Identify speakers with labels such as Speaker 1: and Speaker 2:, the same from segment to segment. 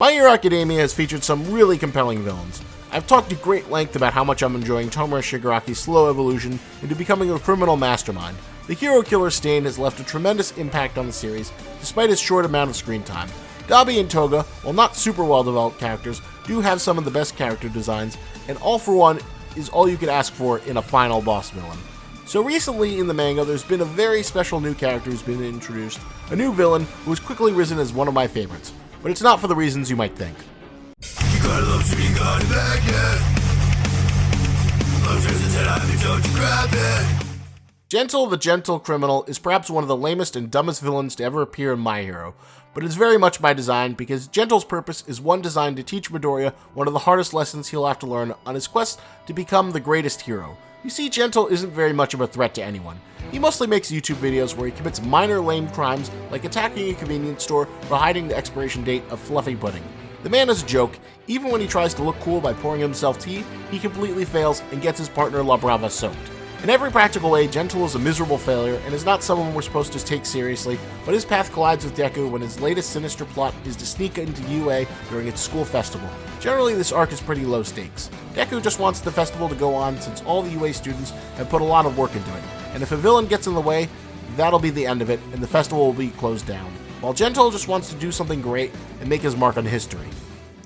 Speaker 1: My Hero Academia has featured some really compelling villains. I've talked at great length about how much I'm enjoying Tomura Shigaraki's slow evolution into becoming a criminal mastermind. The hero killer Stain has left a tremendous impact on the series, despite his short amount of screen time. Dabi and Toga, while not super well developed characters, do have some of the best character designs, and All for One is all you could ask for in a final boss villain. So recently in the manga, there's been a very special new character who's been introduced, a new villain who has quickly risen as one of my favorites. But it's not for the reasons you might think. You gotta love shooting gun back Gentle the Gentle Criminal is perhaps one of the lamest and dumbest villains to ever appear in My Hero, but it's very much by design because Gentle's purpose is one designed to teach Midoriya one of the hardest lessons he'll have to learn on his quest to become the greatest hero. You see, Gentle isn't very much of a threat to anyone. He mostly makes YouTube videos where he commits minor lame crimes like attacking a convenience store or hiding the expiration date of fluffy pudding. The man is a joke. Even when he tries to look cool by pouring himself tea, he completely fails and gets his partner La Brava soaked. In every practical way, Gentle is a miserable failure and is not someone we're supposed to take seriously, but his path collides with Deku when his latest sinister plot is to sneak into UA during its school festival. Generally, this arc is pretty low stakes. Deku just wants the festival to go on since all the UA students have put a lot of work into it, and if a villain gets in the way, that'll be the end of it and the festival will be closed down. While Gentle just wants to do something great and make his mark on history.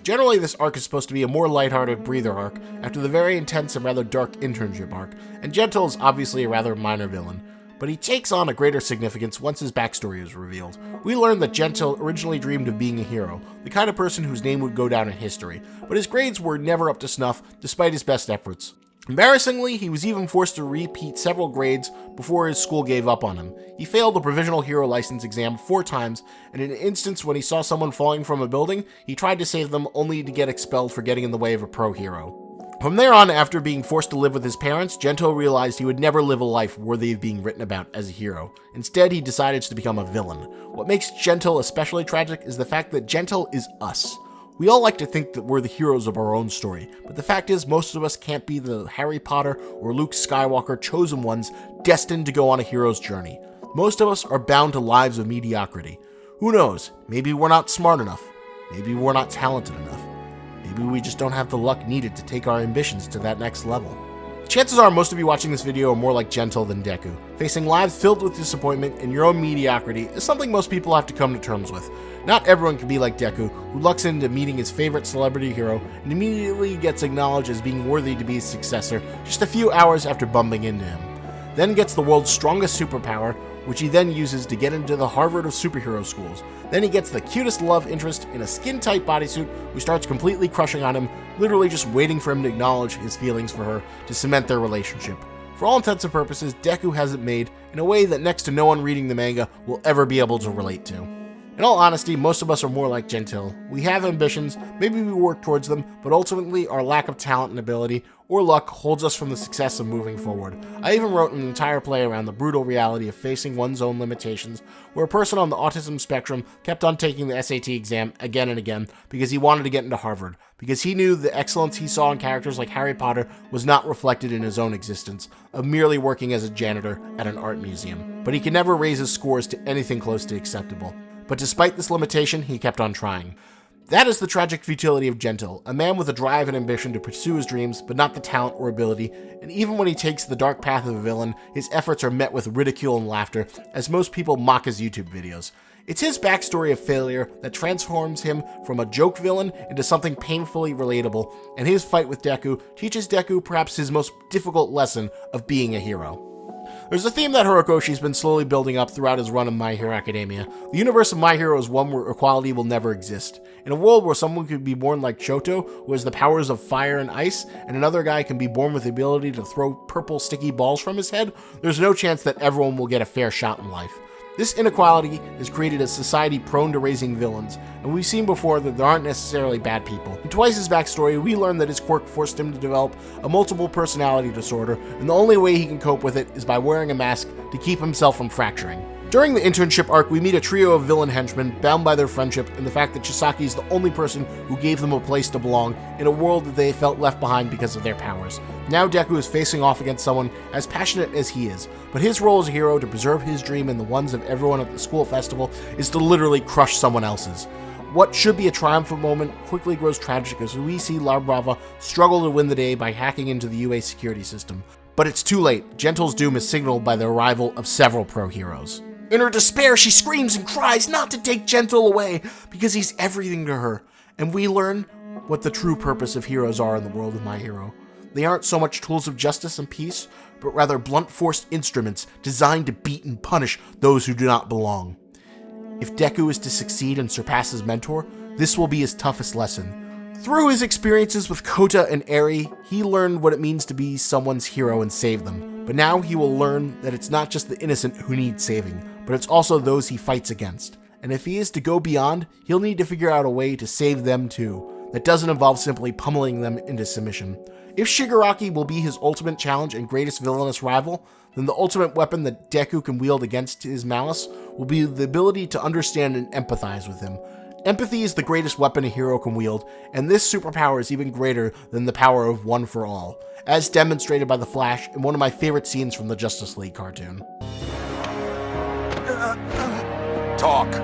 Speaker 1: Generally, this arc is supposed to be a more lighthearted breather arc after the very intense and rather dark internship arc, and Gentle is obviously a rather minor villain, but he takes on a greater significance once his backstory is revealed. We learn that Gentle originally dreamed of being a hero, the kind of person whose name would go down in history, but his grades were never up to snuff despite his best efforts. Embarrassingly, he was even forced to repeat several grades before his school gave up on him. He failed the provisional hero license exam 4 times, and in an instance when he saw someone falling from a building, he tried to save them only to get expelled for getting in the way of a pro hero. From there on, after being forced to live with his parents, Gentle realized he would never live a life worthy of being written about as a hero. Instead, he decided to become a villain. What makes Gentle especially tragic is the fact that Gentle is us. We all like to think that we're the heroes of our own story, but the fact is most of us can't be the Harry Potter or Luke Skywalker chosen ones destined to go on a hero's journey. Most of us are bound to lives of mediocrity. Who knows? Maybe we're not smart enough. Maybe we're not talented enough. Maybe we just don't have the luck needed to take our ambitions to that next level. Chances are most of you watching this video are more like Gentle than Deku. Facing lives filled with disappointment and your own mediocrity is something most people have to come to terms with. Not everyone can be like Deku, who lucks into meeting his favorite celebrity hero and immediately gets acknowledged as being worthy to be his successor just a few hours after bumping into him. Then gets the world's strongest superpower, which he then uses to get into the Harvard of superhero schools. Then he gets the cutest love interest in a skin-tight bodysuit who starts completely crushing on him, literally just waiting for him to acknowledge his feelings for her to cement their relationship. For all intents and purposes, Deku has it made in a way that next to no one reading the manga will ever be able to relate to. In all honesty, most of us are more like Gentle. We have ambitions, maybe we work towards them, but ultimately our lack of talent and ability or luck holds us from the success of moving forward. I even wrote an entire play around the brutal reality of facing one's own limitations, where a person on the autism spectrum kept on taking the SAT exam again and again because he wanted to get into Harvard, because he knew the excellence he saw in characters like Harry Potter was not reflected in his own existence, of merely working as a janitor at an art museum. But he could never raise his scores to anything close to acceptable. But despite this limitation, he kept on trying. That is the tragic futility of Gentle, a man with a drive and ambition to pursue his dreams, but not the talent or ability, and even when he takes the dark path of a villain, his efforts are met with ridicule and laughter, as most people mock his YouTube videos. It's his backstory of failure that transforms him from a joke villain into something painfully relatable, and his fight with Deku teaches Deku perhaps his most difficult lesson of being a hero. There's a theme that Horikoshi's been slowly building up throughout his run of My Hero Academia. The universe of My Hero is one where equality will never exist. In a world where someone could be born like Choto, who has the powers of fire and ice, and another guy can be born with the ability to throw purple sticky balls from his head, there's no chance that everyone will get a fair shot in life. This inequality has created a society prone to raising villains, and we've seen before that there aren't necessarily bad people. In Twice's backstory, we learn that his quirk forced him to develop a multiple personality disorder, and the only way he can cope with it is by wearing a mask to keep himself from fracturing. During the internship arc, we meet a trio of villain henchmen bound by their friendship and the fact that Chisaki is the only person who gave them a place to belong in a world that they felt left behind because of their powers. Now Deku is facing off against someone as passionate as he is, but his role as a hero to preserve his dream and the ones of everyone at the school festival is to literally crush someone else's. What should be a triumphant moment quickly grows tragic as we see La Brava struggle to win the day by hacking into the UA security system. But it's too late. Gentle's doom is signaled by the arrival of several pro-heroes. In her despair, she screams and cries not to take Gentle away because he's everything to her. And we learn what the true purpose of heroes are in the world of My Hero. They aren't so much tools of justice and peace, but rather blunt-force instruments designed to beat and punish those who do not belong. If Deku is to succeed and surpass his mentor, this will be his toughest lesson. Through his experiences with Kota and Eri, he learned what it means to be someone's hero and save them. But now he will learn that it's not just the innocent who need saving, but it's also those he fights against. And if he is to go beyond, he'll need to figure out a way to save them too. That doesn't involve simply pummeling them into submission. If Shigaraki will be his ultimate challenge and greatest villainous rival, then the ultimate weapon that Deku can wield against his malice will be the ability to understand and empathize with him. Empathy is the greatest weapon a hero can wield, and this superpower is even greater than the power of One for All, as demonstrated by the Flash in one of my favorite scenes from the Justice League cartoon.
Speaker 2: Talk,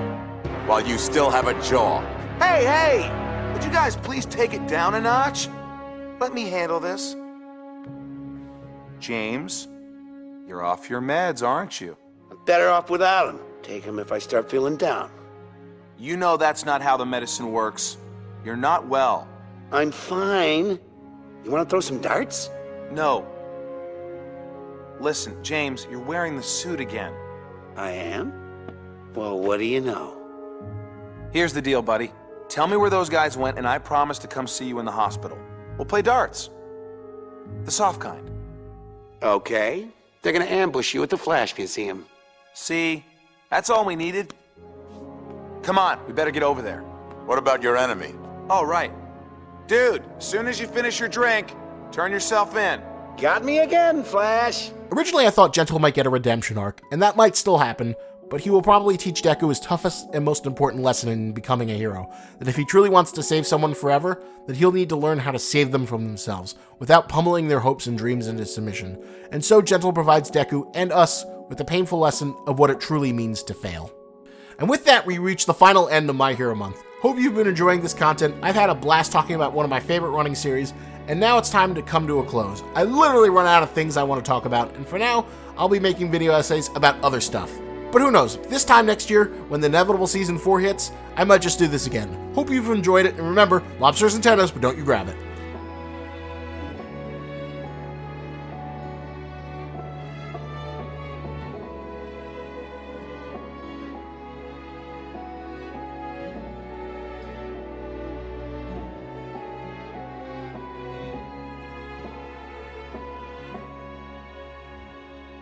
Speaker 2: while you still have a jaw.
Speaker 3: Hey! Would you guys please take it down a notch? Let me handle this. James, you're off your meds, aren't you?
Speaker 4: I'm better off without him. Take him if I start feeling down.
Speaker 3: You know that's not how the medicine works. You're not well.
Speaker 4: I'm fine. You want to throw some darts?
Speaker 3: No. Listen, James, you're wearing the suit again.
Speaker 4: I am? Well, what do you know?
Speaker 3: Here's the deal, buddy. Tell me where those guys went, and I promise to come see you in the hospital. We'll play darts. The soft kind.
Speaker 4: Okay. They're gonna ambush you at the Flash Museum.
Speaker 3: See? That's all we needed. Come on, we better get over there.
Speaker 2: What about your enemy?
Speaker 3: Oh, right. Dude, as soon as you finish your drink, turn yourself in.
Speaker 4: Got me again, Flash.
Speaker 1: Originally, I thought Gentle might get a redemption arc, and that might still happen, but he will probably teach Deku his toughest and most important lesson in becoming a hero, that if he truly wants to save someone forever, that he'll need to learn how to save them from themselves, without pummeling their hopes and dreams into submission. And so Gentle provides Deku and us with the painful lesson of what it truly means to fail. And with that, we reach the final end of My Hero Month. Hope you've been enjoying this content. I've had a blast talking about one of my favorite running series, and now it's time to come to a close. I literally run out of things I want to talk about, and for now, I'll be making video essays about other stuff. But who knows, this time next year, when the inevitable Season 4 hits, I might just do this again. Hope you've enjoyed it, and remember, lobsters and tennis, but don't you grab it.